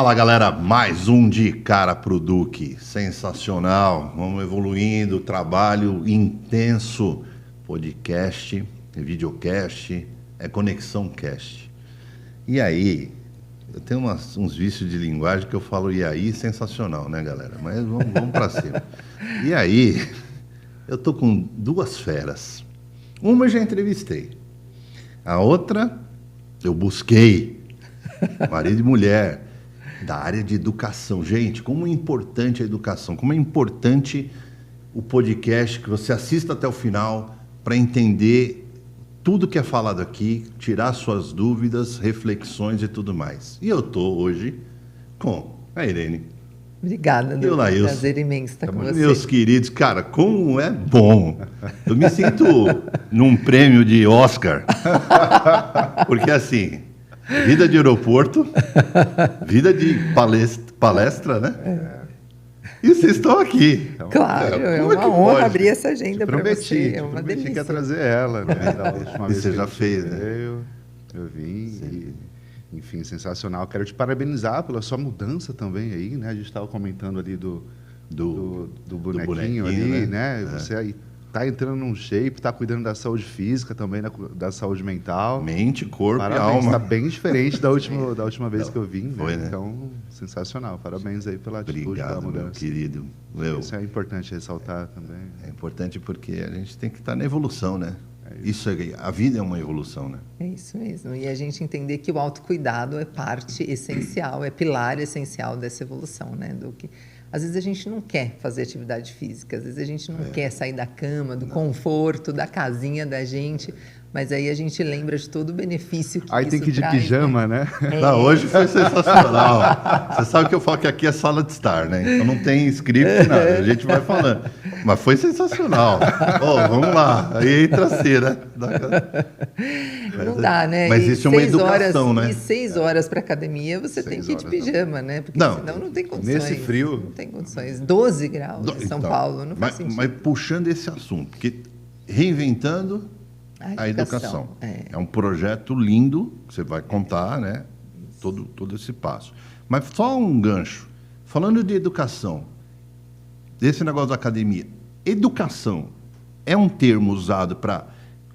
Fala galera, mais um de cara pro Duque, sensacional, vamos evoluindo, trabalho intenso, podcast, videocast, Conexão Cast. E aí, eu tenho uns vícios de linguagem que eu falo e aí, sensacional, né galera, mas vamos pra cima. E aí, eu tô com duas feras, uma eu já entrevistei, a outra eu busquei, marido e mulher, da área de educação. Gente, como é importante a educação, como é importante o podcast, que você assista até o final para entender tudo que é falado aqui, tirar suas dúvidas, reflexões e tudo mais. E eu estou hoje com a Irene. Obrigada, e o Laílson. Prazer imenso estar com você. Meus queridos, cara, como é bom. Eu me sinto num prêmio de Oscar. Porque assim... Vida de aeroporto, vida de palestra, né? E vocês estão aqui. Então, claro, é uma honra abrir essa agenda para você. É uma delícia. Quer trazer ela, né? Da última vez você já fez, né? Eu vim e, enfim, sensacional. Quero te parabenizar pela sua mudança também aí, né? A gente estava comentando ali do bonequinho ali, né? Você aí tá entrando num shape, tá cuidando da saúde física também, da saúde mental. Mente, corpo parabéns, e alma. Tá bem diferente da última vez que eu vim, né? Foi, né? Então, sensacional. Parabéns aí pela atitude, pela mudança. Meu querido. Isso é importante ressaltar também. É importante porque a gente tem que estar na evolução, né? A vida é uma evolução, né? É isso mesmo. E a gente entender que o autocuidado é parte essencial, é pilar essencial dessa evolução, né? Às vezes a gente não quer fazer atividade física, às vezes a gente não quer sair da cama, do conforto, da casinha da gente, mas aí a gente lembra de todo o benefício que aí isso tem que ir de traz, pijama, né? Não, hoje foi sensacional. Você sabe que eu falo que aqui é sala de estar, né? Então não tem script, nada. A gente vai falando. Mas foi sensacional. Vamos lá. Aí entra a cera. Não dá, né? Mas isso é uma educação, né? E 6 horas para academia, você tem que ir de pijama, né? Porque senão não tem condições. Nesse frio... Não tem condições. 12 graus em São Paulo, não faz sentido. Mas puxando esse assunto, porque reinventando a educação. É um projeto lindo, que você vai contar, né? Todo esse passo. Mas só um gancho. Falando de educação, desse negócio da academia, educação é um termo usado para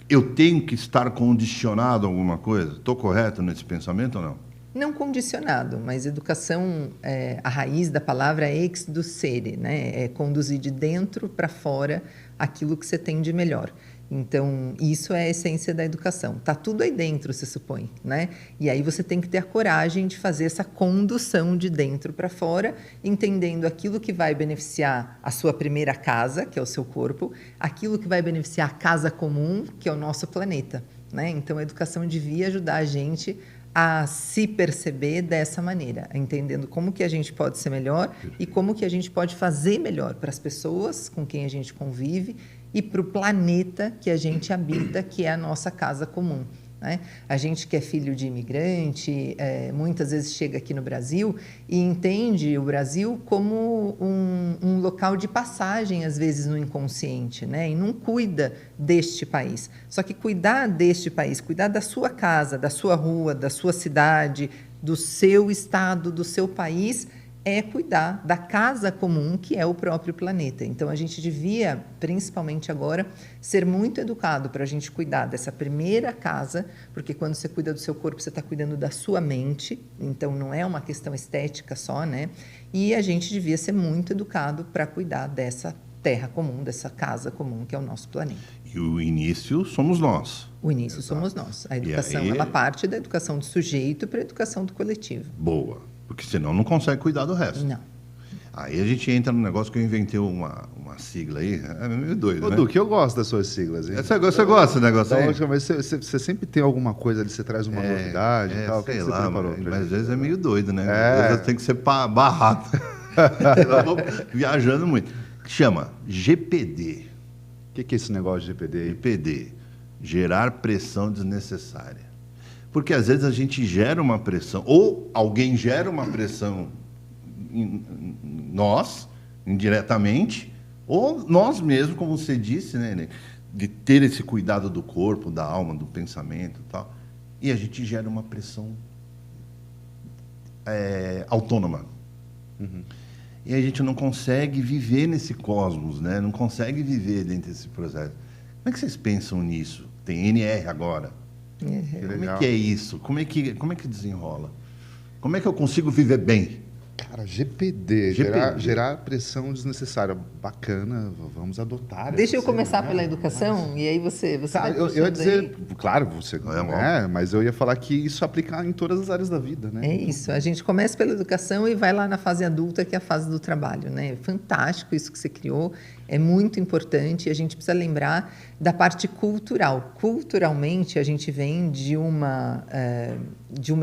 eu tenho que estar condicionado a alguma coisa? Estou correto nesse pensamento ou não? Não condicionado, mas educação, a raiz da palavra é exducere, né? É conduzir de dentro para fora aquilo que você tem de melhor. Então, isso é a essência da educação. Está tudo aí dentro, se supõe, né? E aí você tem que ter a coragem de fazer essa condução de dentro para fora, entendendo aquilo que vai beneficiar a sua primeira casa, que é o seu corpo, aquilo que vai beneficiar a casa comum, que é o nosso planeta, né? Então, a educação devia ajudar a gente a se perceber dessa maneira, entendendo como que a gente pode ser melhor e como que a gente pode fazer melhor para as pessoas com quem a gente convive e para o planeta que a gente habita, que é a nossa casa comum, né? A gente que é filho de imigrante, muitas vezes chega aqui no Brasil e entende o Brasil como um local de passagem, às vezes, no inconsciente, né? E não cuida deste país. Só que cuidar deste país, cuidar da sua casa, da sua rua, da sua cidade, do seu estado, do seu país, é cuidar da casa comum, que é o próprio planeta. Então, a gente devia, principalmente agora, ser muito educado para a gente cuidar dessa primeira casa, porque quando você cuida do seu corpo, você está cuidando da sua mente, então não é uma questão estética só, né? E a gente devia ser muito educado para cuidar dessa terra comum, dessa casa comum, que é o nosso planeta. E o início somos nós. O início somos nós. A educação, ela parte da educação do sujeito para a educação do coletivo. Boa. Porque senão não consegue cuidar do resto. Não. Aí a gente entra no negócio que eu inventei uma sigla aí. É meio doido, né? Duque, eu gosto das suas siglas, hein? Você gosta do negócio aí? Mas você sempre tem alguma coisa ali, você traz uma novidade e tal. Sei lá, mas às vezes é meio doido, né? Às vezes tem que ser barrado. Eu vou viajando muito. Chama GPD. O que é esse negócio de GPD aí? GPD. Gerar pressão desnecessária. Porque às vezes a gente gera uma pressão, ou alguém gera uma pressão em nós, indiretamente, ou nós mesmos, como você disse, né, de ter esse cuidado do corpo, da alma, do pensamento e tal, e a gente gera uma pressão autônoma. E a gente não consegue viver nesse cosmos, né? Não consegue viver dentro desse processo. Como é que vocês pensam nisso? Tem NR agora. Como é que é isso? Como é que desenrola? Como é que eu consigo viver bem? Cara, GPD. Gerar pressão desnecessária. Bacana, vamos adotar. Deixa eu começar pela educação, e aí você vai... Eu ia dizer, claro, você mas eu ia falar que isso aplica em todas as áreas da vida, né? É isso, a gente começa pela educação e vai lá na fase adulta, que é a fase do trabalho, né? É fantástico isso que você criou, é muito importante, e a gente precisa lembrar da parte cultural. Culturalmente, a gente vem de uma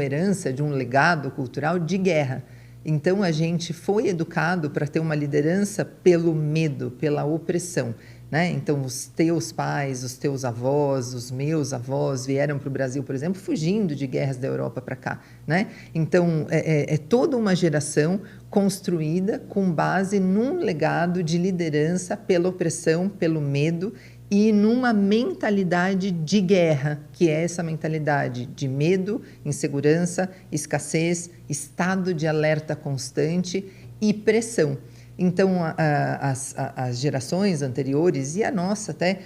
herança, de um legado cultural de guerra. Então, a gente foi educado para ter uma liderança pelo medo, pela opressão, né? Então, os teus pais, os teus avós, os meus avós vieram para o Brasil, por exemplo, fugindo de guerras da Europa para cá, né? Então, é toda uma geração construída com base num legado de liderança pela opressão, pelo medo e numa mentalidade de guerra, que é essa mentalidade de medo, insegurança, escassez, estado de alerta constante e pressão. Então, as gerações anteriores, e a nossa até,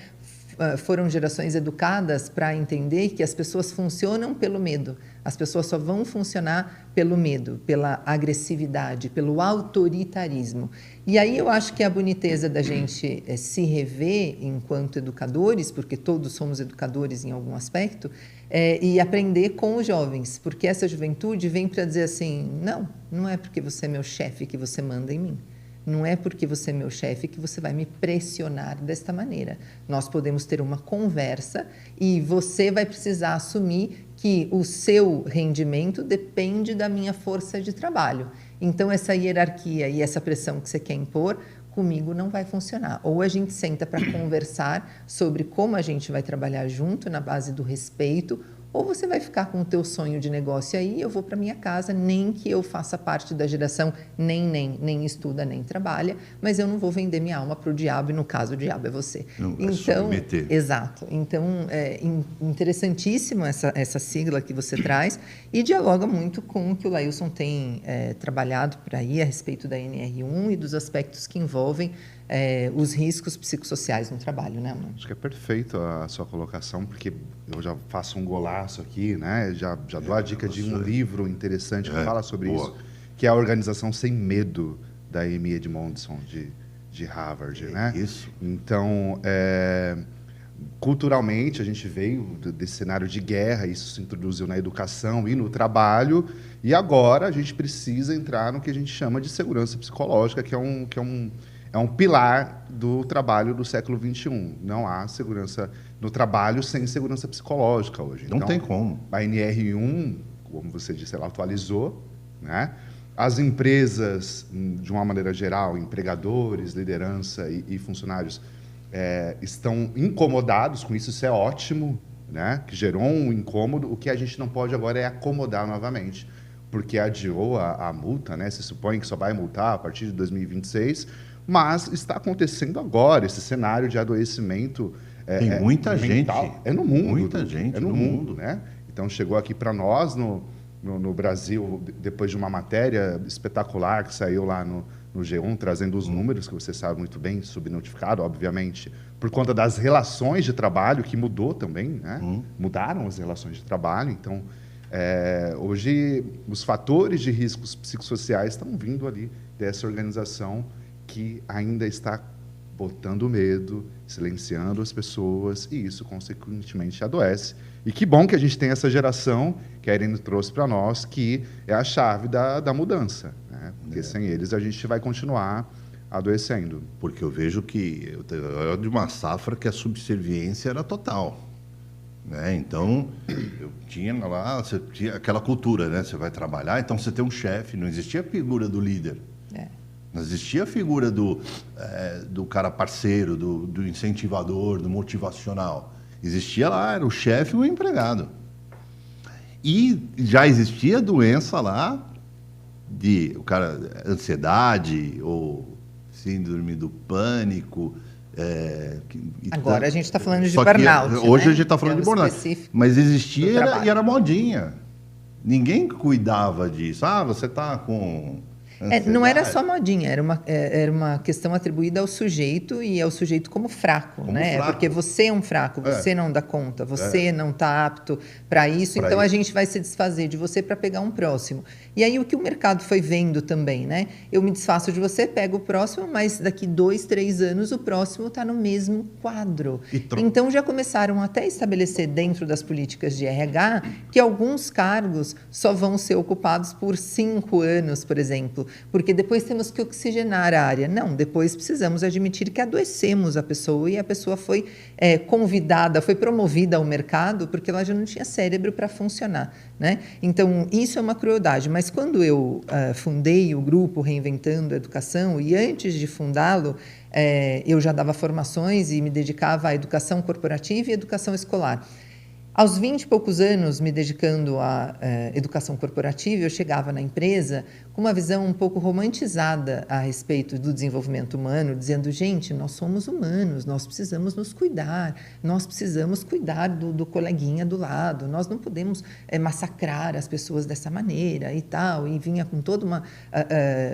foram gerações educadas para entender que as pessoas funcionam pelo medo. As pessoas só vão funcionar pelo medo, pela agressividade, pelo autoritarismo. E aí eu acho que a boniteza da gente se rever enquanto educadores, porque todos somos educadores em algum aspecto, e aprender com os jovens, porque essa juventude vem para dizer assim, não é porque você é meu chefe que você manda em mim. Não é porque você é meu chefe que você vai me pressionar desta maneira. Nós podemos ter uma conversa e você vai precisar assumir que o seu rendimento depende da minha força de trabalho. Então, essa hierarquia e essa pressão que você quer impor, comigo não vai funcionar. Ou a gente senta para conversar sobre como a gente vai trabalhar junto na base do respeito, ou você vai ficar com o teu sonho de negócio aí, eu vou para minha casa, nem que eu faça parte da geração, nem estuda, nem trabalha, mas eu não vou vender minha alma para o diabo, e no caso o diabo é você. Não vai submeter. Exato. Então, é interessantíssimo essa sigla que você traz e dialoga muito com o que o Lailson tem trabalhado por aí a respeito da NR1 e dos aspectos que envolvem os riscos psicossociais no trabalho, né, Amanda? Acho que é perfeito a sua colocação, porque eu já faço um golaço aqui, né? Já dou a dica de um livro interessante que fala sobre isso, que é a Organização Sem Medo, da Amy Edmondson, de Harvard, né? Isso. Então, culturalmente, a gente veio desse cenário de guerra, isso se introduziu na educação e no trabalho, e agora a gente precisa entrar no que a gente chama de segurança psicológica, que é um pilar do trabalho do século XXI. Não há segurança no trabalho sem segurança psicológica hoje. Não tem como. A NR1, como você disse, ela atualizou, né? As empresas, de uma maneira geral, empregadores, liderança e funcionários, estão incomodados com isso. Isso é ótimo, né? Que gerou um incômodo. O que a gente não pode agora é acomodar novamente, porque adiou a multa, né? Se supõe que só vai multar a partir de 2026, mas está acontecendo agora esse cenário de adoecimento. Tem muita mental. gente. É no mundo. Muita gente no mundo, né? Então, chegou aqui para nós, no Brasil, depois de uma matéria espetacular que saiu lá no G1, trazendo os números, que você sabe muito bem, subnotificado, obviamente, por conta das relações de trabalho, que mudou também, né? Mudaram as relações de trabalho. Então, hoje, os fatores de riscos psicossociais estão vindo ali dessa organização que ainda está botando medo, silenciando as pessoas, e isso, consequentemente, adoece. E que bom que a gente tem essa geração, que a Irene trouxe para nós, que é a chave da mudança, né? Porque sem eles a gente vai continuar adoecendo. Porque eu vejo que eu era de uma safra que a subserviência era total, né? Então, eu tinha lá, você tinha aquela cultura, né? Você vai trabalhar, então você tem um chefe, não existia a figura do líder. Não existia a figura do cara parceiro, do incentivador, do motivacional. Existia lá, era o chefe e o empregado. E já existia doença lá de ansiedade ou síndrome do pânico. Agora a gente está falando de burnout. Hoje a gente está falando de burnout. Mas existia e era modinha. ninguém cuidava disso. Ah, você está com... não era só modinha, era uma questão atribuída ao sujeito e ao sujeito como fraco, né? Fraco. Porque você é um fraco, você não dá conta, você não está apto para isso, então a gente vai se desfazer de você para pegar um próximo. E aí o que o mercado foi vendo também, né? Eu me desfaço de você, pego o próximo, mas daqui 2, 3 anos o próximo está no mesmo quadro. Então já começaram até a estabelecer dentro das políticas de RH que alguns cargos só vão ser ocupados por 5 anos, por exemplo, porque depois temos que oxigenar a área. Não, depois precisamos admitir que adoecemos a pessoa e a pessoa foi convidada, foi promovida ao mercado porque ela já não tinha cérebro para funcionar, né? Então, isso é uma crueldade. Mas quando eu fundei o grupo Reinventando a Educação, e antes de fundá-lo, eu já dava formações e me dedicava à educação corporativa e educação escolar. Aos 20 e poucos anos, me dedicando à educação corporativa, eu chegava na empresa com uma visão um pouco romantizada a respeito do desenvolvimento humano, dizendo, gente, nós somos humanos, nós precisamos nos cuidar, nós precisamos cuidar do coleguinha do lado, nós não podemos massacrar as pessoas dessa maneira e tal, e vinha com todo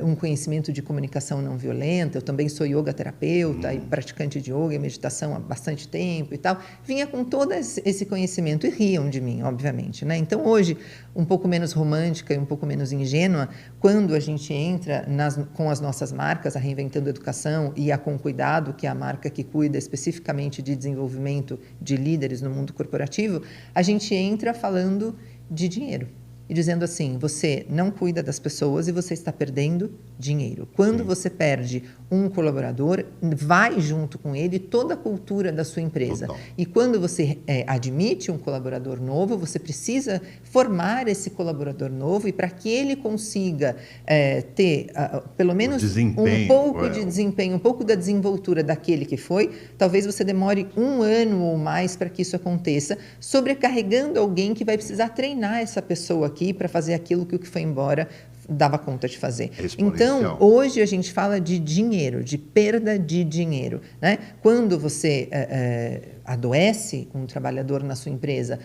um conhecimento de comunicação não violenta. Eu também sou yoga terapeuta e praticante de yoga e meditação há bastante tempo e tal, vinha com todo esse conhecimento e riam de mim, obviamente, né? Então, hoje, um pouco menos romântica e um pouco menos ingênua, quando a gente entra com as nossas marcas, a Reinventando a Educação e a Com Cuidado, que é a marca que cuida especificamente de desenvolvimento de líderes no mundo corporativo, a gente entra falando de dinheiro e dizendo assim, você não cuida das pessoas e você está perdendo dinheiro. Quando você perde um colaborador, vai junto com ele toda a cultura da sua empresa. Total. E quando você admite um colaborador novo, você precisa formar esse colaborador novo e para que ele consiga ter pelo menos um pouco de desempenho, um pouco da desenvoltura daquele que foi, talvez você demore 1 ano ou mais para que isso aconteça, sobrecarregando alguém que vai precisar treinar essa pessoa aqui para fazer aquilo que o que foi embora dava conta de fazer. Então, hoje a gente fala de dinheiro, de perda de dinheiro, né? Quando você adoece um trabalhador na sua empresa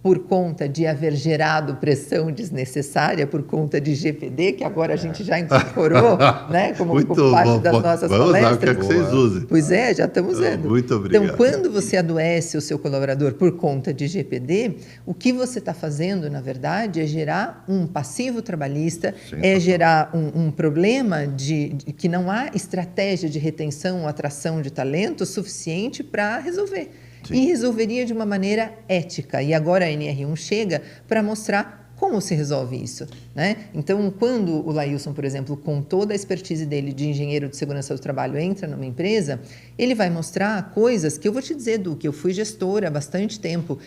por conta de haver gerado pressão desnecessária, por conta de GPD, que agora a gente já incorporou, né, como parte das nossas palestras. Quero que vocês usem. Pois é, já estamos usando. Muito obrigado. Então, quando você adoece o seu colaborador por conta de GPD, o que você está fazendo, na verdade, é gerar um passivo trabalhista, é gerar um problema de que não há estratégia de retenção ou atração de talento suficiente para resolver. Sim. E resolveria de uma maneira ética. E agora a NR1 chega para mostrar como se resolve isso, né? Então, quando o Laílson, por exemplo, com toda a expertise dele de engenheiro de segurança do trabalho, entra numa empresa, ele vai mostrar coisas que eu vou te dizer, Du, que eu fui gestora há bastante tempo.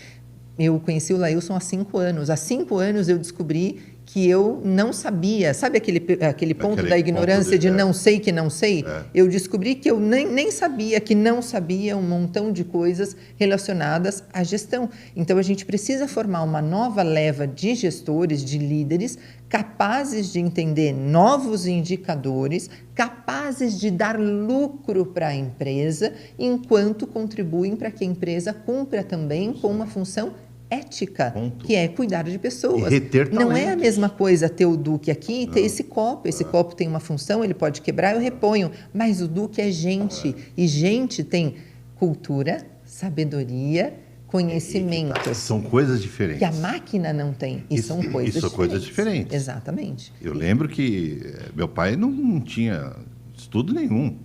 Eu conheci o Laílson há 5 anos. Há 5 anos eu descobri que eu não sabia. Sabe aquele ponto da ignorância de não sei que não sei? Eu descobri que eu nem sabia que não sabia um montão de coisas relacionadas à gestão. Então, a gente precisa formar uma nova leva de gestores, de líderes, capazes de entender novos indicadores, capazes de dar lucro para a empresa, enquanto contribuem para que a empresa cumpra também com uma função ética, que é cuidar de pessoas. Não é a mesma coisa ter o Duque aqui e ter esse copo. Esse copo tem uma função, ele pode quebrar, eu reponho. Mas o Duque é gente. E gente tem cultura, sabedoria, conhecimentos. São coisas diferentes. Que a máquina não tem. E são coisas diferentes. Exatamente. Eu lembro que meu pai não tinha estudo nenhum,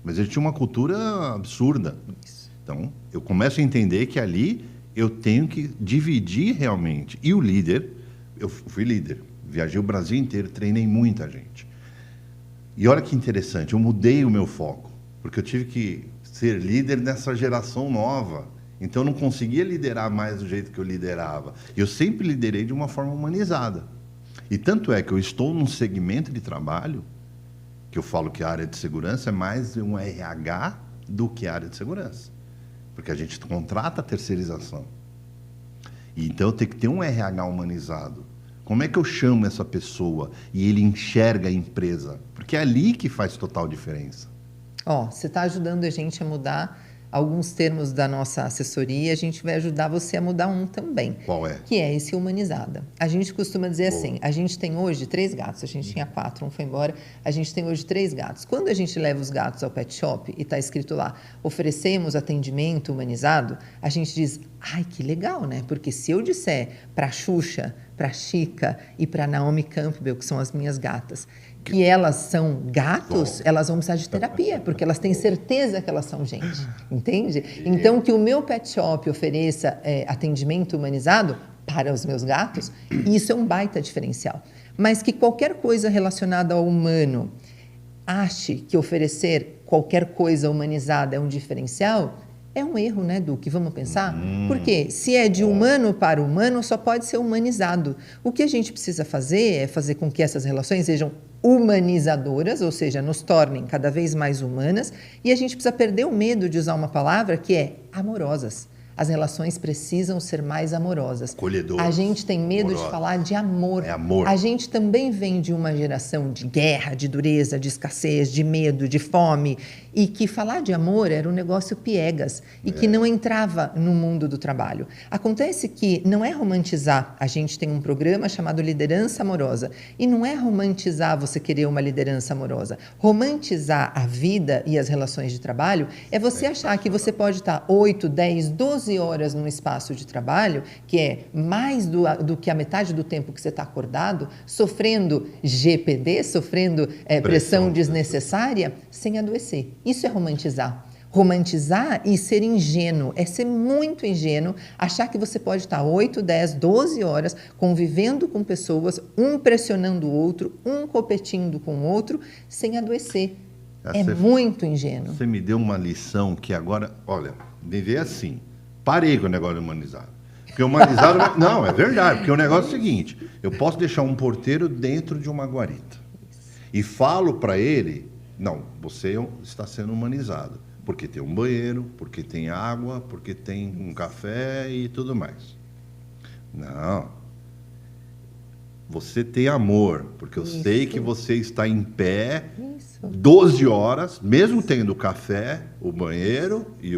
mas ele tinha uma cultura absurda. Isso. Então, eu começo a entender que ali eu tenho que dividir realmente. E o líder, eu fui líder, viajei o Brasil inteiro, treinei muita gente. E olha que interessante, eu mudei o meu foco, porque eu tive que ser líder nessa geração nova. Então, eu não conseguia liderar mais do jeito que eu liderava. Eu sempre liderei de uma forma humanizada. E tanto é que eu estou num segmento de trabalho, que eu falo que a área de segurança é mais um RH do que a área de segurança. Porque a gente contrata a terceirização. E então tem que ter um RH humanizado. Como é que eu chamo essa pessoa e ele enxerga a empresa? Porque é ali que faz total diferença. Você está ajudando a gente a mudar alguns termos da nossa assessoria, a gente vai ajudar você a mudar um também. Qual é? Que é esse humanizada. A gente costuma dizer assim, a gente tem hoje 3 gatos, a gente tinha 4, um foi embora, a gente tem hoje 3 gatos. Quando a gente leva os gatos ao pet shop e está escrito lá, oferecemos atendimento humanizado, a gente diz, ai, que legal, né? Porque se eu disser para a Xuxa, para a Chica e para a Naomi Campbell, que são as minhas gatas, que elas são gatos, elas vão precisar de terapia, porque elas têm certeza que elas são gente, entende? Então, que o meu pet shop ofereça atendimento humanizado para os meus gatos, isso é um baita diferencial. Mas que qualquer coisa relacionada ao humano ache que oferecer qualquer coisa humanizada é um diferencial, é um erro, né, Duque? Vamos pensar? Porque se é de humano para humano, só pode ser humanizado. O que a gente precisa fazer é fazer com que essas relações sejam humanizadoras, ou seja, nos tornem cada vez mais humanas, e a gente precisa perder o medo de usar uma palavra que é amorosas. As relações precisam ser mais amorosas. Acolhedoras. A gente tem medo de falar de amor. É amor. A gente também vem de uma geração de guerra, de dureza, de escassez, de medo, de fome, e que falar de amor era um negócio piegas e que não entrava no mundo do trabalho. Acontece que não é romantizar. A gente tem um programa chamado Liderança Amorosa, e não é romantizar você querer uma liderança amorosa. Romantizar a vida e as relações de trabalho é você achar que você pode estar 8, 10, 12 horas num espaço de trabalho, que é mais do que a metade do tempo que você está acordado, sofrendo GPD, sofrendo pressão desnecessária, sem adoecer. Isso é romantizar. Romantizar e ser ingênuo, é ser muito ingênuo, achar que você pode estar 8, 10, 12 horas convivendo com pessoas, um pressionando o outro, um competindo com o outro, sem adoecer. Muito ingênuo. Você me deu uma lição que agora, olha, viver assim. Parei com o negócio de humanizado. Porque humanizado... Não, é verdade. Porque o negócio é o seguinte, eu posso deixar um porteiro dentro de uma guarita. E falo para ele, não, você está sendo humanizado. Porque tem um banheiro, porque tem água, porque tem um café e tudo mais. Não. Você tem amor, porque eu sei que você está em pé 12 horas, mesmo tendo o café, o banheiro e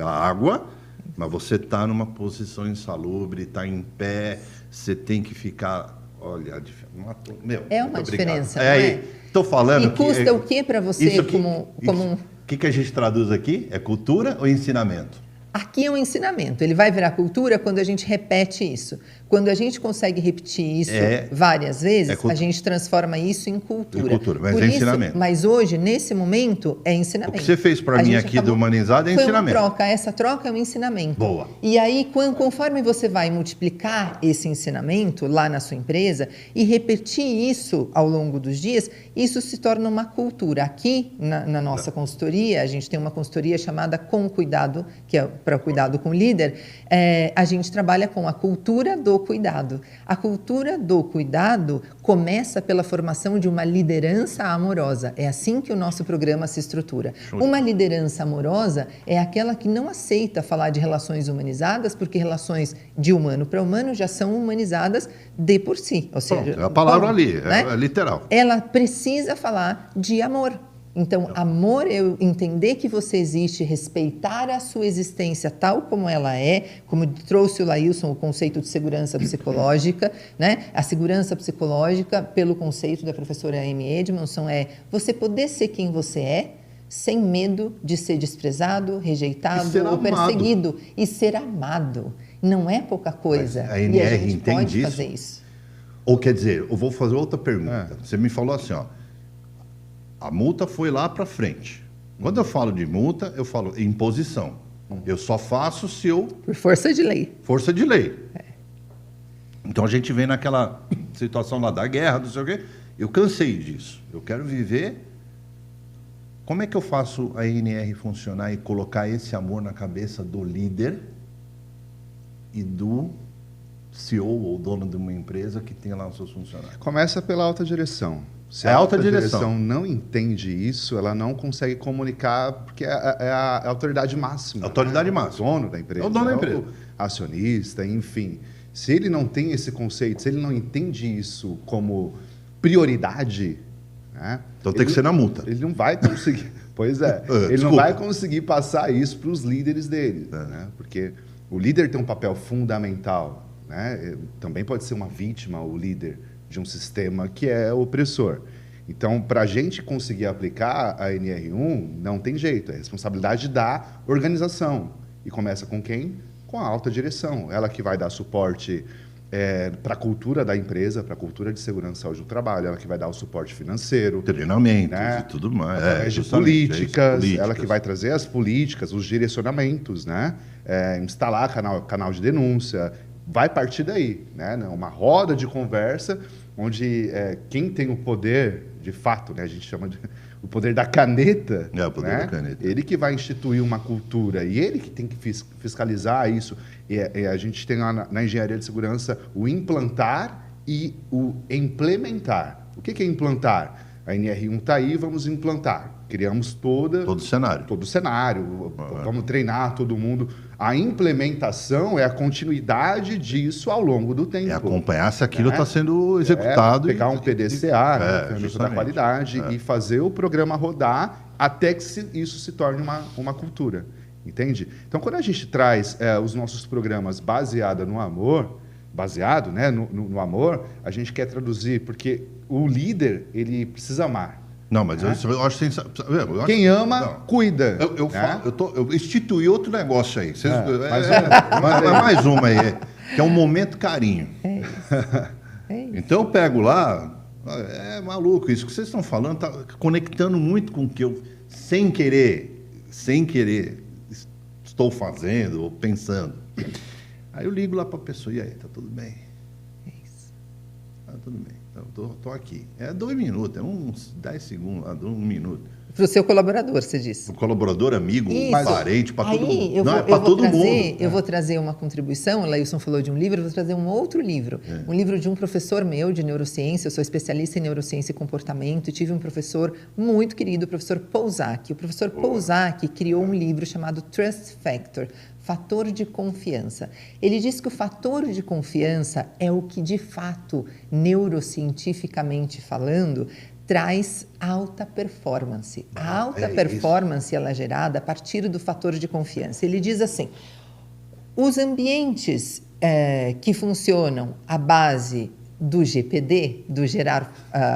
a água, mas você está numa posição insalubre, está em pé, você tem que ficar... Olha, é uma diferença, não é? Estou falando. E custa o que para você O que a gente traduz aqui? É cultura ou ensinamento? Aqui é um ensinamento. Ele vai virar cultura quando a gente repete isso. Quando a gente consegue repetir isso várias vezes, a gente transforma isso em cultura. Mas é ensinamento. Mas hoje, nesse momento, é ensinamento. O que você fez para mim aqui do humanizado é ensinamento. Foi uma troca. Essa troca é um ensinamento. Boa. E aí, conforme você vai multiplicar esse ensinamento lá na sua empresa e repetir isso ao longo dos dias, isso se torna uma cultura. Aqui, na nossa consultoria, a gente tem uma consultoria chamada Com Cuidado, que é para o cuidado com o líder. A gente trabalha com a cultura do cuidado. A cultura do cuidado começa pela formação de uma liderança amorosa. É assim que o nosso programa se estrutura. Uma liderança amorosa é aquela que não aceita falar de relações humanizadas, porque relações de humano para humano já são humanizadas de por si. Ou seja, a palavra ali, é literal. Ela precisa falar de amor. Então, amor é eu entender que você existe, respeitar a sua existência tal como ela é, como trouxe o Laílson, o conceito de segurança psicológica, né? A segurança psicológica, pelo conceito da professora Amy Edmondson, é você poder ser quem você é, sem medo de ser desprezado, rejeitado ou perseguido, e ser amado. Não é pouca coisa. Mas a NR e a gente entende pode isso? fazer isso. Ou quer dizer, eu vou fazer outra pergunta. Você me falou assim, ó, a multa foi lá para frente. Quando eu falo de multa, eu falo imposição. Eu só faço se eu... Por força de lei. Força de lei. Então a gente vem naquela situação lá da guerra, não sei o quê. Eu cansei disso. Eu quero viver... Como é que eu faço a NR funcionar e colocar esse amor na cabeça do líder e do CEO ou dono de uma empresa que tem lá os seus funcionários? Começa pela alta direção. Se a alta direção não entende isso, ela não consegue comunicar, porque é a autoridade máxima. Autoridade máxima. O dono da empresa. É o dono da empresa. O acionista, enfim. Se ele não tem esse conceito, se ele não entende isso como prioridade... Né, então tem que ser na multa. Ele não vai conseguir... Pois é. Ele não vai conseguir passar isso para os líderes dele, né? Porque o líder tem um papel fundamental, né? Também pode ser uma vítima, o líder de um sistema que é opressor. Então, para a gente conseguir aplicar a NR1, não tem jeito. É responsabilidade da organização. E começa com quem? Com a alta direção. Ela que vai dar suporte para a cultura da empresa, para a cultura de segurança e saúde do trabalho, ela que vai dar o suporte financeiro. Treinamentos, né? E tudo mais. Através de políticas, ela que vai trazer as políticas, os direcionamentos, né? Instalar canal de denúncia. Vai partir daí, né? Uma roda de conversa onde quem tem o poder, de fato, né? A gente chama de o poder da caneta, o poder da caneta. Ele que vai instituir uma cultura e ele que tem que fiscalizar isso. E a gente tem lá na engenharia de segurança o implantar e o implementar. O que é implantar? A NR1 está aí, vamos implantar. Criamos todo o cenário. Vamos treinar todo mundo. A implementação é a continuidade disso ao longo do tempo. É acompanhar se aquilo está sendo executado. Pegar um PDCA, ferramenta da qualidade, e fazer o programa rodar até que isso se torne uma cultura. Entende? Então, quando a gente traz os nossos programas baseado no amor, né, no amor, a gente quer traduzir, porque o líder, ele precisa amar. Não, mas eu acho sensacional. Quem ama, cuida. Eu instituí outro negócio aí. Mais uma aí, que é um momento carinho. Então eu pego lá, é maluco, isso que vocês estão falando está conectando muito com o que eu, sem querer, estou fazendo ou pensando. Aí eu ligo lá para a pessoa, e aí, tá tudo bem? É isso. Tá tudo bem. Estou aqui. 2 minutos, uns 10 segundos, 1 minuto. Para o seu colaborador, você disse. O colaborador, amigo, parente, para todo mundo. Eu vou trazer uma contribuição, o Lailson falou de um livro, eu vou trazer um outro livro. Um livro de um professor meu de neurociência, eu sou especialista em neurociência e comportamento, e tive um professor muito querido, o professor Pouzak. O professor Pouzak criou um livro chamado Trust Factor, Fator de Confiança. Ele diz que o fator de confiança é o que, de fato, neurocientificamente falando, traz alta performance. A alta performance ela é gerada a partir do fator de confiança. Ele diz assim, os ambientes que funcionam à base do GPD, do gerar...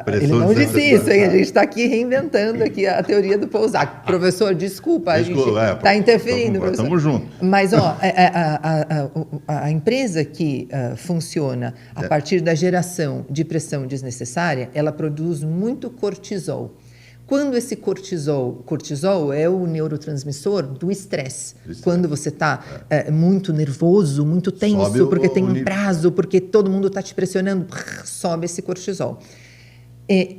ele não disse isso, hein? A gente está aqui reinventando aqui a teoria do Pouzak. Professor, desculpa, a gente está interferindo. Estamos juntos. Mas a empresa que funciona a partir da geração de pressão desnecessária, ela produz muito cortisol. Quando esse cortisol é o neurotransmissor do estresse. Quando você está muito nervoso, muito tenso, porque tem um prazo, porque todo mundo está te pressionando, sobe esse cortisol.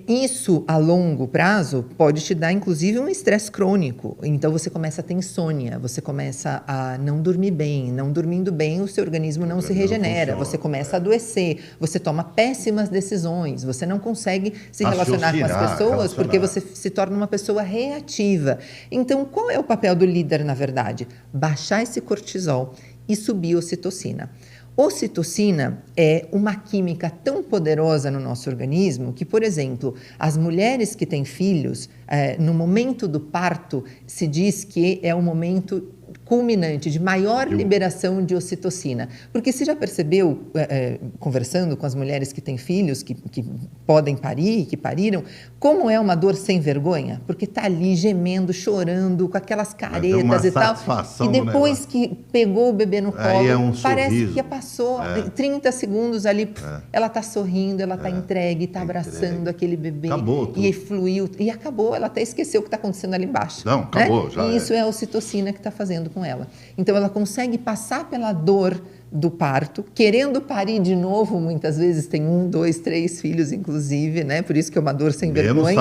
Isso, a longo prazo, pode te dar, inclusive, um estresse crônico. Então, você começa a ter insônia, você começa a não dormir bem. Não dormindo bem, o seu organismo não se regenera. Você começa a adoecer, você toma péssimas decisões, você não consegue se relacionar com as pessoas porque você se torna uma pessoa reativa. Então, qual é o papel do líder, na verdade? Baixar esse cortisol e subir a ocitocina. Ocitocina é uma química tão poderosa no nosso organismo que, por exemplo, as mulheres que têm filhos, no momento do parto, se diz que é o momento culminante de maior liberação de ocitocina. Porque você já percebeu, conversando com as mulheres que têm filhos, que podem parir, que pariram, como é uma dor sem vergonha? Porque está ali gemendo, chorando, com aquelas caretas e tal. E depois que pegou o bebê no colo, parece que passou 30 segundos ali, ela está sorrindo, ela está entregue, está abraçando aquele bebê. Acabou tudo. E fluiu, e acabou, ela até esqueceu o que está acontecendo ali embaixo. Não, acabou, já. E isso é a ocitocina que está fazendo com ela. Então, ela consegue passar pela dor do parto, querendo parir de novo, muitas vezes tem 1, 2, 3 filhos, inclusive, né? Por isso que é uma dor sem vergonha.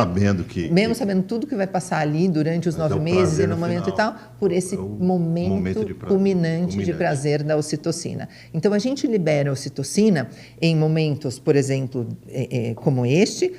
Mesmo sabendo tudo que vai passar ali durante os 9 meses e no momento e tal, por esse momento culminante de prazer da ocitocina. Então, a gente libera a ocitocina em momentos, por exemplo, como este,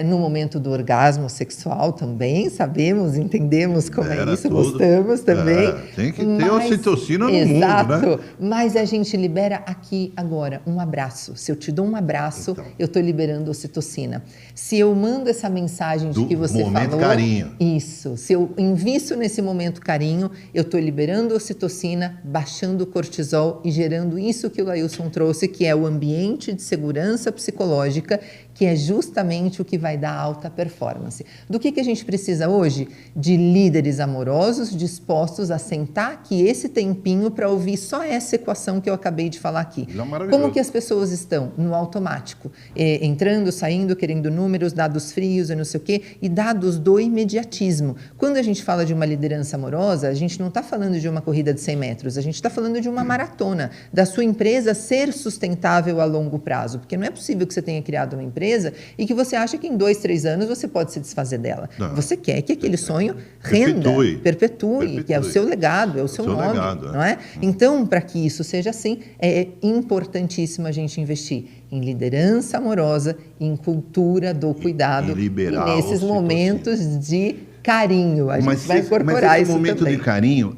no momento do orgasmo sexual também, sabemos, entendemos como é isso, gostamos também. Tem que ter ocitocina no mundo, né? Mas a gente te libera aqui agora um abraço. Se eu te dou um abraço, eu estou liberando ocitocina. Se eu mando essa mensagem de que você falou... carinho. Isso. Se eu invisto nesse momento carinho, eu estou liberando ocitocina, baixando o cortisol e gerando isso que o Lailson trouxe, que é o ambiente de segurança psicológica, que é justamente o que vai dar alta performance. Do que a gente precisa hoje? De líderes amorosos dispostos a sentar aqui esse tempinho para ouvir só essa equação que eu acabei de falar aqui. Como que as pessoas estão? No automático. Entrando, saindo, querendo números, dados frios e não sei o quê, e dados do imediatismo. Quando a gente fala de uma liderança amorosa, a gente não está falando de uma corrida de 100 metros, a gente está falando de uma maratona, da sua empresa ser sustentável a longo prazo, porque não é possível que você tenha criado uma empresa e que você acha que em 2, 3 anos você pode se desfazer dela. Não. Você quer que aquele sonho renda, perpetue, que é o seu legado, é o seu nome, legado, não é? Então, para que isso seja assim, é importantíssimo a gente investir em liderança amorosa, em cultura do cuidado, e nesses momentos de carinho. A gente vai incorporar isso também. Esse momento de carinho,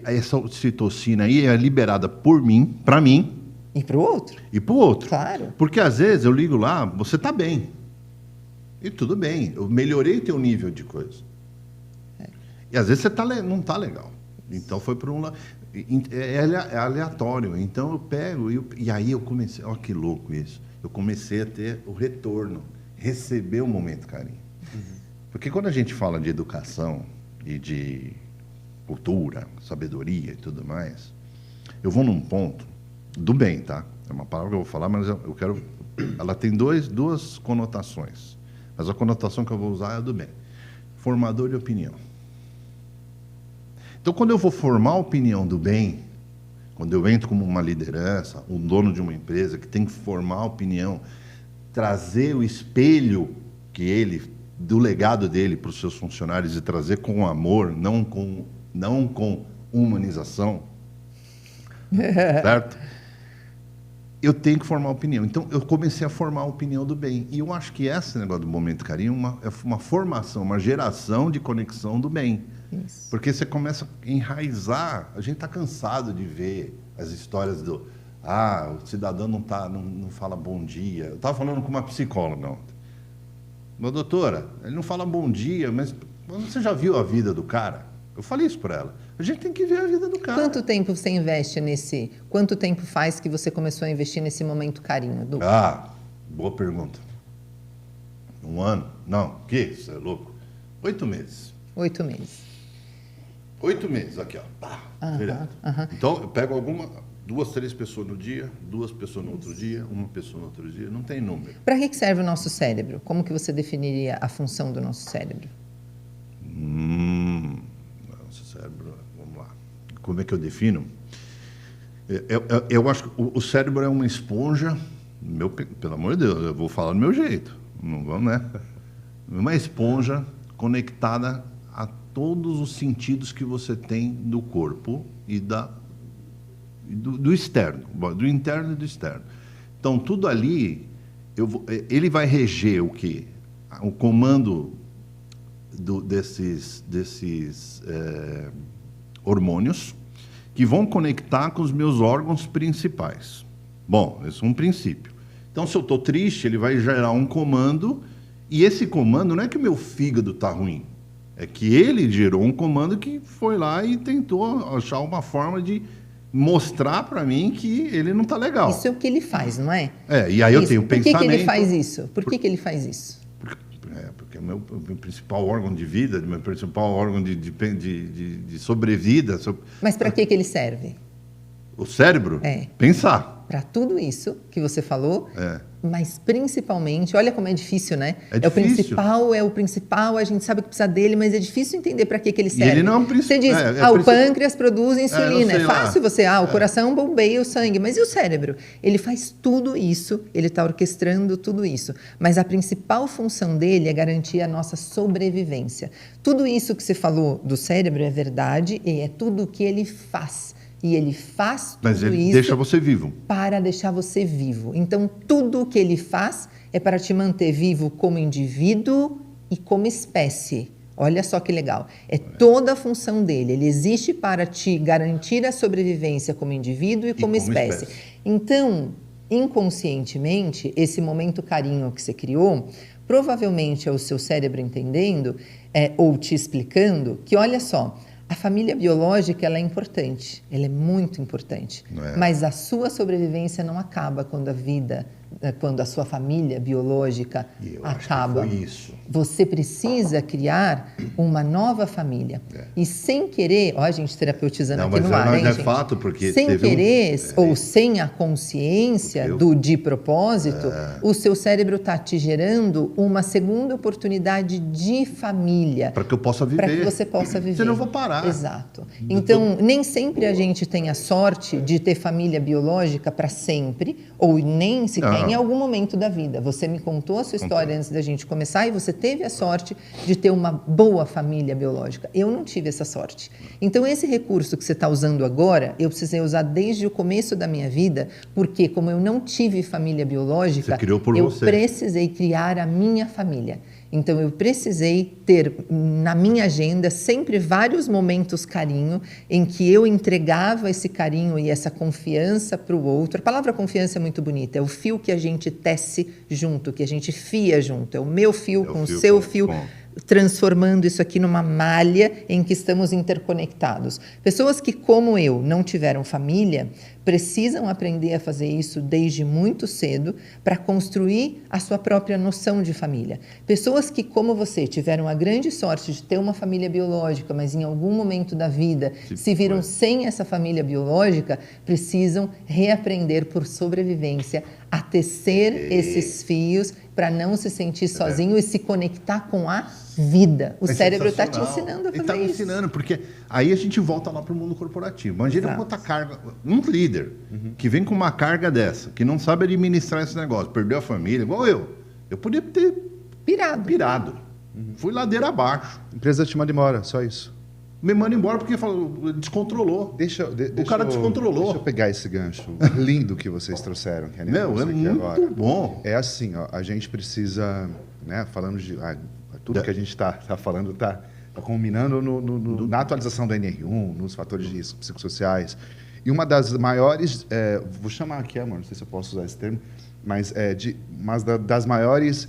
essa ocitocina aí é liberada por mim, para mim, e para o outro. E para o outro. Claro. Porque às vezes eu ligo lá, você está bem. E tudo bem, eu melhorei teu nível de coisa. E às vezes você não está legal. Então foi para um lado. É aleatório. Então eu pego e aí eu comecei. Olha que louco isso. Eu comecei a ter o retorno, receber o momento carinho. Porque quando a gente fala de educação e de cultura, sabedoria e tudo mais, eu vou num ponto do bem, tá? É uma palavra que eu vou falar, mas eu quero... Ela tem duas conotações. Mas a conotação que eu vou usar é a do bem. Formador de opinião. Então, quando eu vou formar a opinião do bem, quando eu entro como uma liderança, um dono de uma empresa que tem que formar a opinião, trazer o espelho do legado dele para os seus funcionários e trazer com amor, não com humanização, certo? Eu tenho que formar opinião. Então, eu comecei a formar a opinião do bem. E eu acho que esse negócio do momento carinho é uma formação, uma geração de conexão do bem. Isso. Porque você começa a enraizar. A gente está cansado de ver as histórias o cidadão não fala bom dia. Eu estava falando com uma psicóloga ontem. Meu doutora, ele não fala bom dia, mas você já viu a vida do cara? Eu falei isso para ela. A gente tem que ver a vida do cara. Quanto tempo você investe nesse... Quanto tempo faz que você começou a investir nesse momento carinho, Du? Boa pergunta. 1 ano? Não, que? Você é louco? 8 meses. 8 meses. 8 meses, aqui, ó. Pá, direto. Então, eu pego 2, 3 pessoas no dia, 2 pessoas no outro dia, 1 pessoa no outro dia, não tem número. Para que serve o nosso cérebro? Como que você definiria a função do nosso cérebro? Nosso cérebro, vamos lá. Como é que eu defino? Eu acho que o cérebro é uma esponja, pelo amor de Deus, eu vou falar do meu jeito, não vamos, né? Uma esponja conectada a todos os sentidos que você tem do corpo e do externo, do interno e do externo. Então, tudo ali, ele vai reger o quê? O comando desses hormônios que vão conectar com os meus órgãos principais. Bom, esse é um princípio. Então, se eu estou triste, ele vai gerar um comando, e esse comando não é que o meu fígado está ruim, é que ele gerou um comando que foi lá e tentou achar uma forma de mostrar para mim que ele não está legal. Isso é o que ele faz, não é? E aí eu tenho pensamento... Por que ele faz isso? Por que ele faz isso? Porque é o meu principal órgão de vida, meu principal órgão de sobrevida. Mas para que ele serve? O cérebro? Pensar. Para tudo isso que você falou, mas principalmente, olha como é difícil, né? É o principal, a gente sabe que precisa dele, mas é difícil entender para que ele serve. E ele não você diz, o pâncreas produz insulina, é fácil o coração bombeia o sangue, mas e o cérebro? Ele faz tudo isso, ele está orquestrando tudo isso, mas a principal função dele é garantir a nossa sobrevivência. Tudo isso que você falou do cérebro é verdade e é tudo o que ele faz. E ele faz tudo isso... Mas ele deixa você vivo. Para deixar você vivo. Então, tudo o que ele faz é para te manter vivo como indivíduo e como espécie. Olha só que legal. É toda a função dele. Ele existe para te garantir a sobrevivência como indivíduo e como espécie. Então, inconscientemente, esse momento carinho que você criou, provavelmente é o seu cérebro entendendo ou te explicando que, olha só, a família biológica ela é importante, ela é muito importante, mas a sua sobrevivência não acaba quando a sua família biológica acaba. Acho que foi isso. Você precisa criar uma nova família. E sem querer, a gente terapeutizando aqui no ar, hein, gente? Fato, porque sem querer ou sem a consciência de propósito, o seu cérebro está te gerando uma segunda oportunidade de família. Para que eu possa viver. Para que você possa viver. Senão eu vou parar. Exato. Então, nem sempre a gente tem a sorte de ter família biológica para sempre, ou nem sequer em algum momento da vida. Você me contou a sua história antes da gente começar e você teve a sorte de ter uma boa família biológica. Eu não tive essa sorte. Então, esse recurso que você está usando agora, eu precisei usar desde o começo da minha vida, porque como eu não tive família biológica, eu precisei criar a minha família. Então, eu precisei ter na minha agenda sempre vários momentos carinho em que eu entregava esse carinho e essa confiança para o outro. A palavra confiança é muito bonita, é o fio que a gente tece junto, que a gente fia junto. É o meu fio com o seu fio, transformando isso aqui numa malha em que estamos interconectados. Pessoas que, como eu, não tiveram família, precisam aprender a fazer isso desde muito cedo para construir a sua própria noção de família. Pessoas que, como você, tiveram a grande sorte de ter uma família biológica, mas em algum momento da vida se viram sem essa família biológica, precisam reaprender por sobrevivência a tecer esses fios para não se sentir sozinho e se conectar com a vida. O cérebro está te ensinando a fazer isso. Ele está me ensinando, porque aí a gente volta lá para o mundo corporativo. Imagina quanta carga, um líder que vem com uma carga dessa, que não sabe administrar esse negócio, perdeu a família, igual eu. Eu podia ter pirado. Fui ladeira abaixo. A empresa te manda embora, só isso. Me manda embora porque falou, descontrolou. O cara descontrolou. Deixa eu pegar esse gancho lindo que vocês trouxeram. Que é muito agora. Bom. É assim, a gente precisa, né, falando de... tudo que a gente está falando está combinando na atualização do NR1, nos fatores de risco psicossociais. E uma das maiores... vou chamar aqui, amor, não sei se eu posso usar esse termo, mas das maiores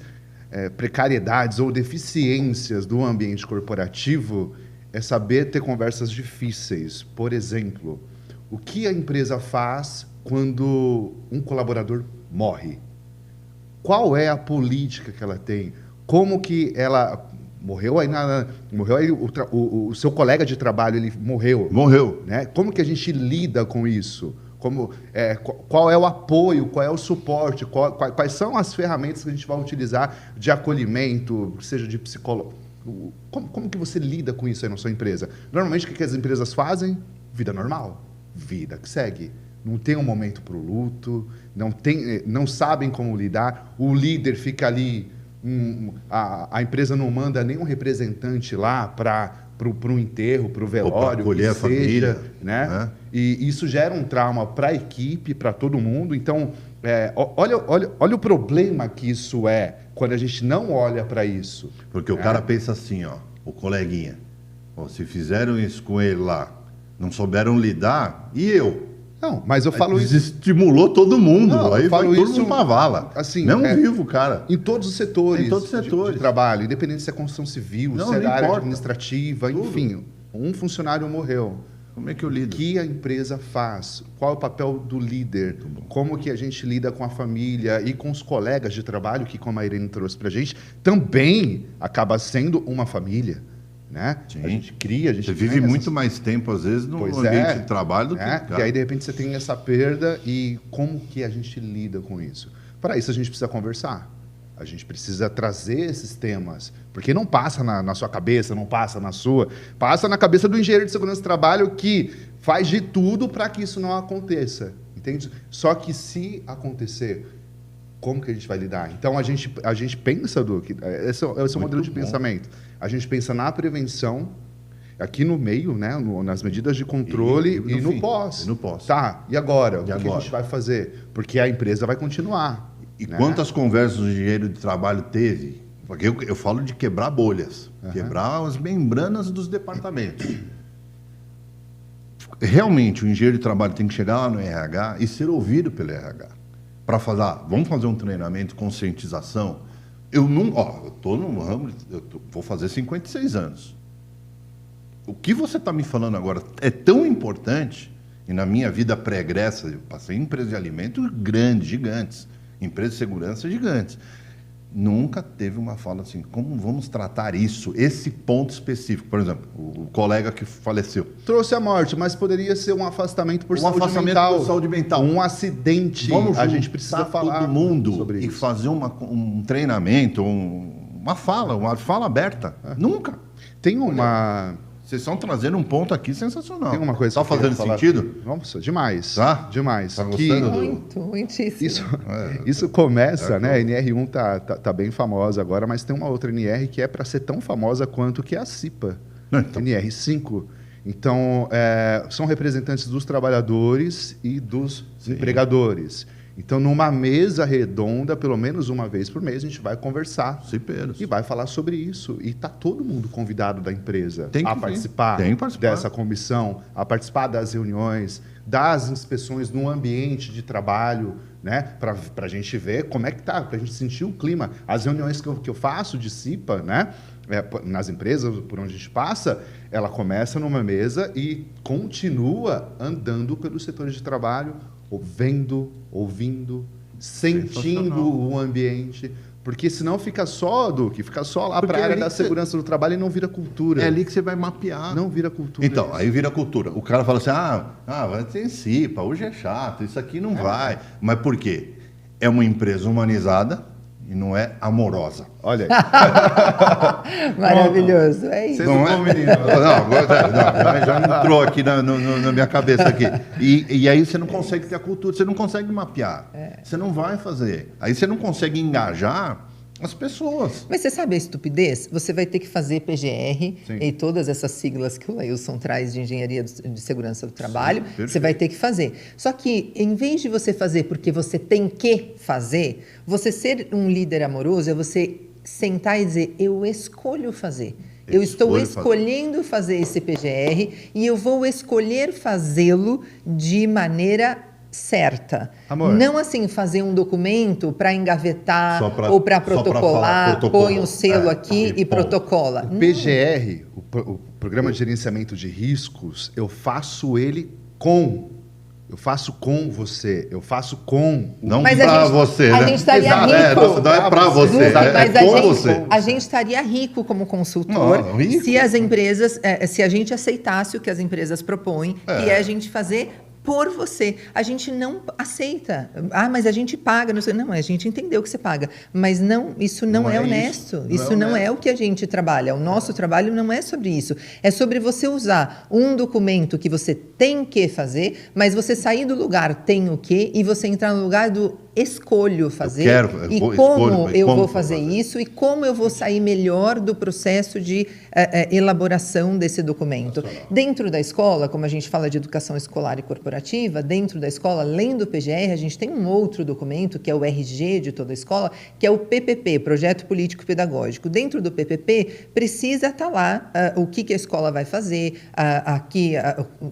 precariedades ou deficiências do ambiente corporativo é saber ter conversas difíceis. Por exemplo, o que a empresa faz quando um colaborador morre? Qual é a política que ela tem? Como que ela... Morreu aí, o seu colega de trabalho, ele morreu. Né? Como que a gente lida com isso? Qual é o apoio, qual é o suporte, quais são as ferramentas que a gente vai utilizar de acolhimento, seja de psicólogo? Como que você lida com isso aí na sua empresa? Normalmente, o que as empresas fazem? Vida normal, vida que segue. Não tem um momento para o luto, não sabem como lidar, o líder fica ali, a empresa não manda nenhum representante lá para o enterro, para o velório, acolher a família, né? E isso gera um trauma para a equipe, para todo mundo. Então, olha o problema que isso é quando a gente não olha para isso. Porque o cara pensa assim, o coleguinha, se fizeram isso com ele lá, não souberam lidar, e eu? Não, mas eu falo isso... Desestimulou todo mundo, aí vai todo isso, mundo pra vala. Assim, não vivo, cara. Em todos os setores, de trabalho, independente se é construção civil, se é da área administrativa, enfim, um funcionário morreu. Como é que eu lido? O que a empresa faz? Qual é o papel do líder? Como que a gente lida com a família e com os colegas de trabalho, que, como a Irene trouxe pra gente, também acaba sendo uma família. Né? A gente cria, Você vive muito mais tempo, às vezes, no ambiente de trabalho do que... E aí, de repente, você tem essa perda e como que a gente lida com isso? Para isso, a gente precisa conversar. A gente precisa trazer esses temas, porque não passa na sua cabeça, não passa na sua, passa na cabeça do engenheiro de segurança do trabalho que faz de tudo para que isso não aconteça, entende? Só que se acontecer, como que a gente vai lidar? Então, a gente pensa, esse é o modelo de pensamento. A gente pensa na prevenção, aqui no meio, né, nas medidas de controle e no pós. Tá, e agora? O que a gente vai fazer? Porque a empresa vai continuar. E quantas conversas o engenheiro de trabalho teve Porque eu falo de quebrar bolhas, quebrar as membranas dos departamentos. Realmente, o engenheiro de trabalho tem que chegar lá no RH e ser ouvido pelo RH. Para falar, vamos fazer um treinamento, conscientização. Eu estou no ramo, vou fazer 56 anos. O que você está me falando agora é tão importante, e na minha vida pregressa, eu passei em empresas de alimentos grandes, gigantes, empresas de segurança gigantes. Nunca teve uma fala assim, como vamos tratar isso, esse ponto específico. Por exemplo, o colega que faleceu. Trouxe a morte, mas poderia ser um afastamento por saúde mental. Um acidente. Vamos a gente precisa falar todo mundo sobre isso. E fazer um treinamento, uma fala aberta. Nunca. Tem uma... Vocês estão trazendo um ponto aqui sensacional. Tem uma coisa que fazendo sentido? Nossa, demais. Tá? Demais. Tá gostando muitíssimo. Isso começa, né? A NR1 tá bem famosa agora, mas tem uma outra NR que é para ser tão famosa quanto que é a CIPA. Então. NR5. Então, são representantes dos trabalhadores e dos empregadores. Então, numa mesa redonda, pelo menos uma vez por mês, a gente vai conversar e vai falar sobre isso. E está todo mundo convidado da empresa a participar dessa comissão, a participar das reuniões, das inspeções no ambiente de trabalho, né? Para a gente ver como é que está, para a gente sentir o clima. As reuniões que eu faço de CIPA, né? Nas empresas por onde a gente passa, ela começa numa mesa e continua andando pelos setores de trabalho, vendo, ouvindo, sentindo o ambiente, porque senão fica só lá para a área da segurança do trabalho e não vira cultura. É ali que você vai mapear. Não vira cultura. Então, aí vira cultura. O cara fala assim, vai ter CIPA, hoje é chato, isso aqui não vai. Mas por quê? É uma empresa humanizada e não é amorosa. Olha aí. Maravilhoso, é isso. Não já entrou aqui na minha cabeça aqui. E aí você não consegue ter a cultura, você não consegue mapear. Você não vai fazer. Aí você não consegue engajar as pessoas. Mas você sabe a estupidez? Você vai ter que fazer PGR e todas essas siglas que o Lailson traz de Engenharia de Segurança do Trabalho, você vai ter que fazer. Só que, em vez de você fazer porque você tem que fazer, você ser um líder amoroso é você sentar e dizer, eu escolho fazer. Eu estou escolhendo fazer esse PGR e eu vou escolher fazê-lo de maneira certa. Amor. Não assim fazer um documento para engavetar ou para protocolar, põe o selo aqui e protocola. O PGR, o Programa de Gerenciamento de Riscos, eu faço ele com você, eu faço com... Não para você, né? A gente estaria rico. Não é para você, mas é com você. A gente estaria rico como consultor se as empresas, se a gente aceitasse o que as empresas propõem, que é a gente fazer por você. A gente não aceita. Mas a gente paga. Não, a gente entendeu que você paga. Mas não, isso não é honesto. Isso não é o que a gente trabalha. O nosso trabalho não é sobre isso. É sobre você usar um documento que você tem que fazer, mas você sair do lugar tem o quê e você entrar no lugar do escolho fazer como eu vou fazer isso e como eu vou sair melhor do processo de elaboração desse documento. Dentro da escola, como a gente fala de educação escolar e corporativa, dentro da escola, além do PGR, a gente tem um outro documento, que é o RG de toda a escola, que é o PPP, Projeto Político Pedagógico. Dentro do PPP, precisa estar lá o que a escola vai fazer,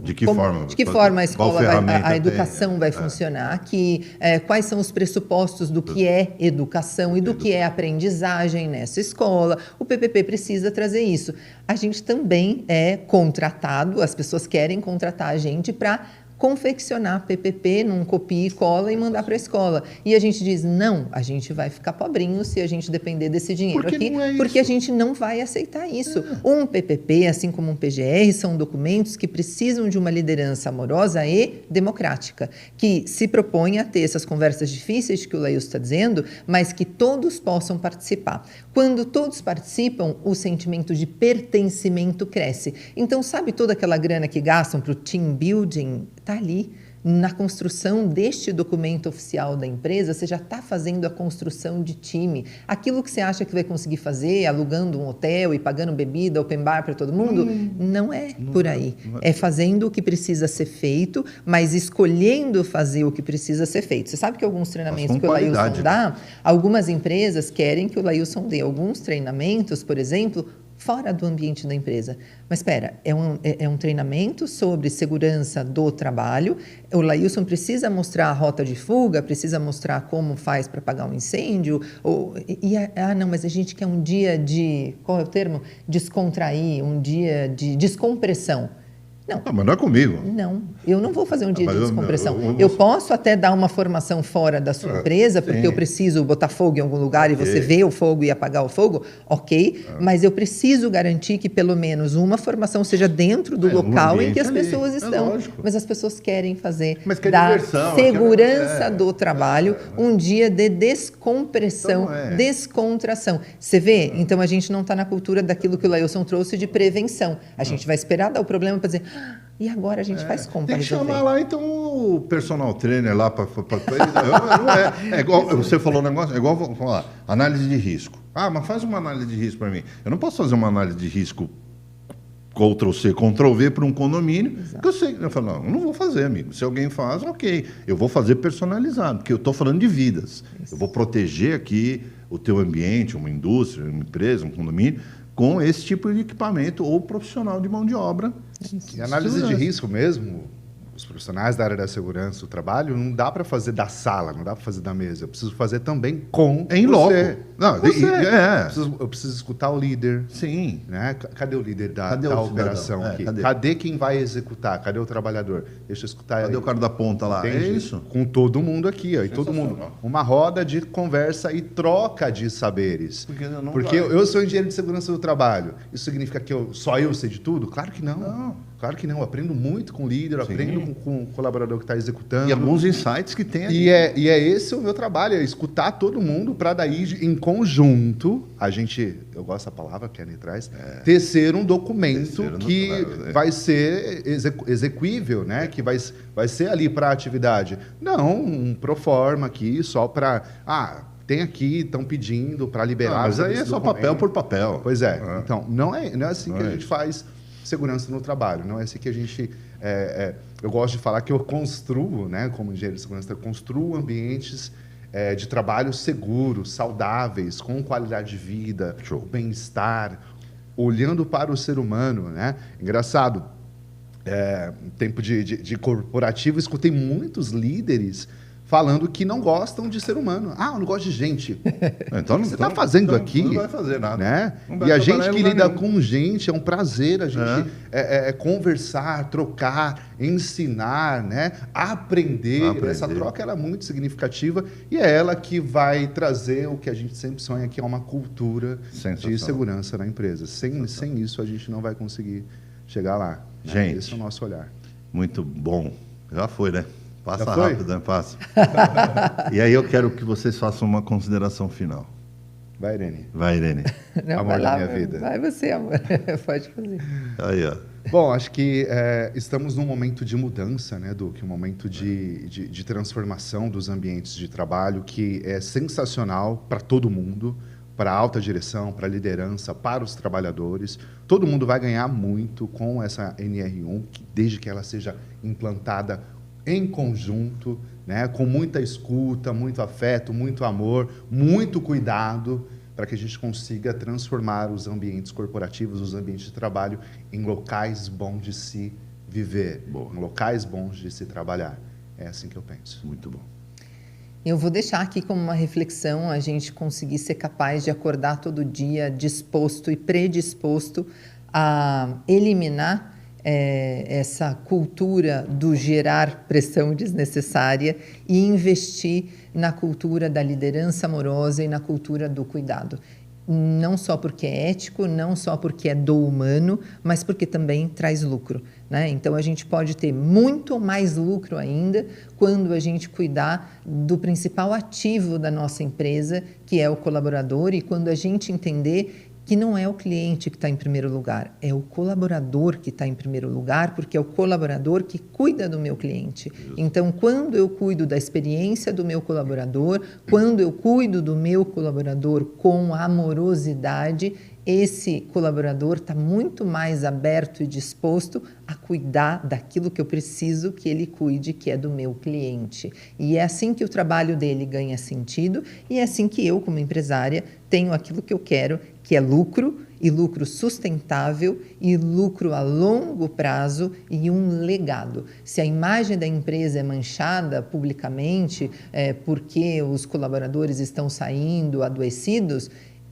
de que forma a escola, a educação vai funcionar aqui, quais são os pressupostos do que é educação e do que é aprendizagem nessa escola. O PPP precisa trazer isso. A gente também é contratado, as pessoas querem contratar a gente para confeccionar PPP num copia e cola e mandar para a escola. E a gente diz, não, a gente vai ficar pobrinho se a gente depender desse dinheiro aqui, porque a gente não vai aceitar isso. Um PPP, assim como um PGR, são documentos que precisam de uma liderança amorosa e democrática, que se propõe a ter essas conversas difíceis que o Lailson está dizendo, mas que todos possam participar. Quando todos participam, o sentimento de pertencimento cresce. Então, sabe toda aquela grana que gastam para o team building? Está ali. na construção deste documento oficial da empresa, você já está fazendo a construção de time. Aquilo que você acha que vai conseguir fazer, alugando um hotel e pagando bebida, open bar para todo mundo, não é por aí. É fazendo o que precisa ser feito, mas escolhendo fazer o que precisa ser feito. Você sabe que alguns treinamentos que o Lailson dá, algumas empresas querem que o Lailson dê alguns treinamentos, por exemplo, fora do ambiente da empresa. Mas espera, é um treinamento sobre segurança do trabalho. O Lailson precisa mostrar a rota de fuga, precisa mostrar como faz para apagar um incêndio. Não, mas a gente quer um dia de, qual é o termo? Descontrair, um dia de descompressão. Não, mas não é comigo. Não, eu não vou fazer um dia de descompressão. Eu posso até dar uma formação fora da sua empresa, porque eu preciso botar fogo em algum lugar e você vê o fogo e apagar o fogo, mas eu preciso garantir que pelo menos uma formação seja dentro do local em que as pessoas estão. Mas as pessoas querem fazer da segurança do trabalho um dia de descompressão, descontração. Você vê? Então a gente não está na cultura daquilo que o Lailson trouxe de prevenção. A gente vai esperar dar o problema para dizer... E agora a gente faz como para resolver? Tem que chamar lá, então, o personal trainer lá para... É igual, você falou um negócio, é igual, vamos falar, análise de risco. Mas faz uma análise de risco para mim. Eu não posso fazer uma análise de risco Ctrl-C, Ctrl-V para um condomínio, que eu sei. Eu falo, não vou fazer, amigo. Se alguém faz, ok. Eu vou fazer personalizado, porque eu estou falando de vidas. Isso. Eu vou proteger aqui o teu ambiente, uma indústria, uma empresa, um condomínio, com esse tipo de equipamento ou profissional de mão de obra. E análise de risco mesmo, os profissionais da área da segurança do trabalho, não dá para fazer da sala, não dá para fazer da mesa. Eu preciso fazer também com em loco. Não, eu preciso escutar o líder. Sim. Né? Cadê o líder da operação aqui? Cadê quem vai executar? Cadê o trabalhador? Deixa eu escutar. Cadê o cara da ponta lá? Entende? É isso. Com todo mundo aqui. Ó, e todo mundo. Uma roda de conversa e troca de saberes. Porque eu sou engenheiro de segurança do trabalho. Isso significa que só eu sei de tudo? Claro que não. Claro que não. Eu aprendo muito com o líder, aprendo com o colaborador que está executando. E alguns insights que tem ali. E é esse o meu trabalho, é escutar todo mundo para daí, em conjunto, eu gosto da palavra que a Anny traz, tecer um documento vai ser execuível, né? Que vai ser ali para a atividade. Não um proforma aqui só para... tem aqui, estão pedindo para liberar... mas aí é só papel por papel. Pois é. Então, não é assim que a gente faz segurança no trabalho. Não é assim que a gente... eu gosto de falar que eu construo, né, como engenheiro de segurança, eu construo ambientes de trabalho seguros, saudáveis, com qualidade de vida, bem-estar, olhando para o ser humano, né? Engraçado, no tempo de corporativo, escutei muitos líderes falando que não gostam de ser humano. Eu não gosto de gente. Então, você está fazendo aqui? Não vai fazer nada. Né? E a gente que lida com gente, é um prazer a gente conversar, trocar, ensinar, né? Aprender. Essa troca ela é muito significativa e é ela que vai trazer o que a gente sempre sonha, que é uma cultura de segurança na empresa. Sem isso, a gente não vai conseguir chegar lá. Gente, esse é o nosso olhar. Muito bom. Já foi, né? Passa rápido, né? Passa. E aí eu quero que vocês façam uma consideração final. Vai, Irene. Vai, Irene. Não, amor da minha vida. Vai você, amor. Pode fazer. Aí, ó. Bom, acho que estamos num momento de mudança, né, Duque? Um momento de transformação dos ambientes de trabalho que é sensacional para todo mundo, para a alta direção, para a liderança, para os trabalhadores. Todo mundo vai ganhar muito com essa NR1, desde que ela seja implantada em conjunto, né, com muita escuta, muito afeto, muito amor, muito cuidado, para que a gente consiga transformar os ambientes corporativos, os ambientes de trabalho, em locais bons de se viver, em locais bons de se trabalhar. É assim que eu penso. Muito bom. Eu vou deixar aqui como uma reflexão a gente conseguir ser capaz de acordar todo dia disposto e predisposto a eliminar essa cultura do gerar pressão desnecessária e investir na cultura da liderança amorosa e na cultura do cuidado. Não só porque é ético, não só porque é do humano, mas porque também traz lucro, né? Então, a gente pode ter muito mais lucro ainda quando a gente cuidar do principal ativo da nossa empresa, que é o colaborador, e quando a gente entender que não é o cliente que está em primeiro lugar, é o colaborador que está em primeiro lugar, porque é o colaborador que cuida do meu cliente. Então, quando eu cuido da experiência do meu colaborador, quando eu cuido do meu colaborador com amorosidade, esse colaborador está muito mais aberto e disposto a cuidar daquilo que eu preciso que ele cuide, que é do meu cliente. E é assim que o trabalho dele ganha sentido e é assim que eu, como empresária, tenho aquilo que eu quero, que é lucro, e lucro sustentável, e lucro a longo prazo e um legado. Se a imagem da empresa é manchada publicamente porque os colaboradores estão saindo adoecidos,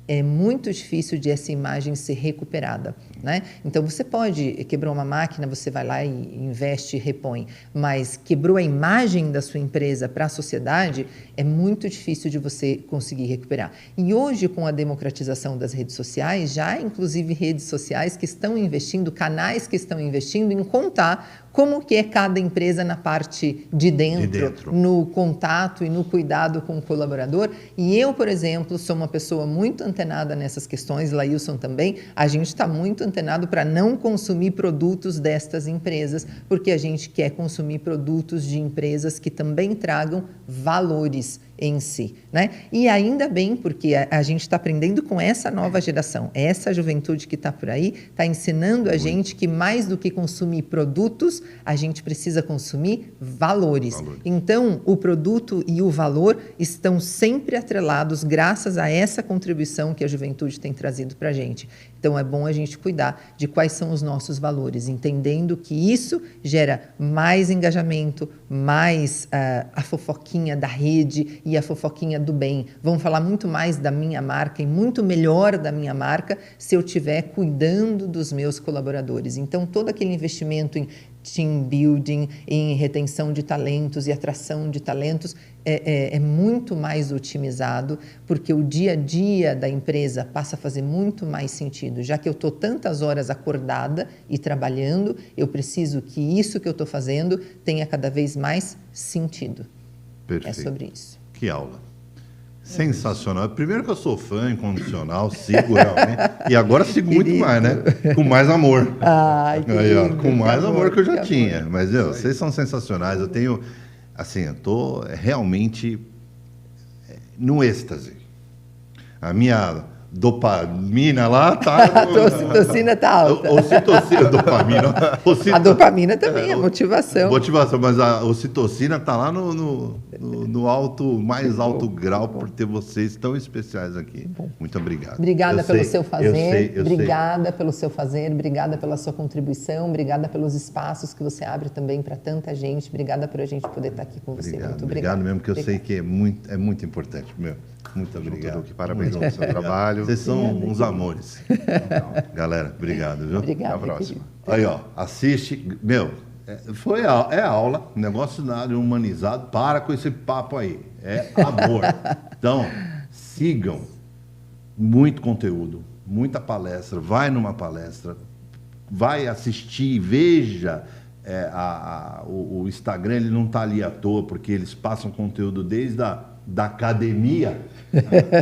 é muito difícil de essa imagem ser recuperada, né? Então, você pode, quebrou uma máquina, você vai lá e investe e repõe, mas quebrou a imagem da sua empresa para a sociedade, é muito difícil de você conseguir recuperar. E hoje, com a democratização das redes sociais, já há inclusive redes sociais que estão investindo, canais que estão investindo em contar como que é cada empresa na parte de dentro, no contato e no cuidado com o colaborador. E eu, por exemplo, sou uma pessoa muito antenada nessas questões, Laílson também, a gente está muito antenado para não consumir produtos destas empresas, porque a gente quer consumir produtos de empresas que também tragam valores em si, né? E ainda bem, porque a gente está aprendendo com essa nova geração, essa juventude que está por aí, está ensinando a gente que mais do que consumir produtos, a gente precisa consumir valores. Então, o produto e o valor estão sempre atrelados graças a essa contribuição que a juventude tem trazido para a gente. Então, é bom a gente cuidar de quais são os nossos valores, entendendo que isso gera mais engajamento, mais a fofoquinha da rede e a fofoquinha do bem. Vão falar muito mais da minha marca e muito melhor da minha marca se eu estiver cuidando dos meus colaboradores. Então, todo aquele investimento em team building, em retenção de talentos e atração de talentos é muito mais otimizado, porque o dia a dia da empresa passa a fazer muito mais sentido. Já que eu estou tantas horas acordada e trabalhando, eu preciso que isso que eu estou fazendo tenha cada vez mais sentido. Perfeito. É sobre isso. Que aula. Sensacional. Primeiro que eu sou fã incondicional, sigo realmente. E agora sigo muito mais, né? Com mais amor. Ai, aí, ó, com mais amor que eu já tinha. Mas, vocês são sensacionais. Eu tenho, assim, eu tô realmente no êxtase. A minha dopamina lá tá... A ocitocina tá alta. Ocitocina, dopamina. A dopamina também é motivação. Motivação, mas a ocitocina tá lá no alto, mais alto grau por ter vocês tão especiais aqui. Muito obrigado. Obrigada pelo seu fazer, obrigada pelo seu fazer, obrigada pela sua contribuição, obrigada pelos espaços que você abre também para tanta gente, obrigada por a gente poder estar aqui com você. Muito obrigado mesmo, porque eu sei que é muito importante, meu. Muito obrigado. Parabéns pelo seu trabalho. Vocês são uns amores. Galera, obrigado, viu? Obrigada. Até a próxima. Aí, ó, assiste. Meu, é aula, negócio nada humanizado. Para com esse papo aí. É amor. Então, sigam. Muito conteúdo, muita palestra. Vai numa palestra, vai assistir, veja. O Instagram, ele não está ali à toa, porque eles passam conteúdo desde da academia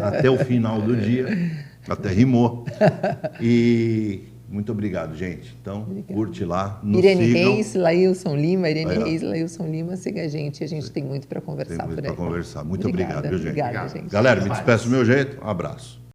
até o final do dia, até rimou. E muito obrigado, gente. Então, curte lá, nos Irene sigam. Reis, Laílson Lima, Irene Reis, Laílson Lima, siga a gente gente tem muito para conversar por aí. Muito obrigado, viu, gente? Obrigada, gente. Galera, me despeço do meu jeito, um abraço.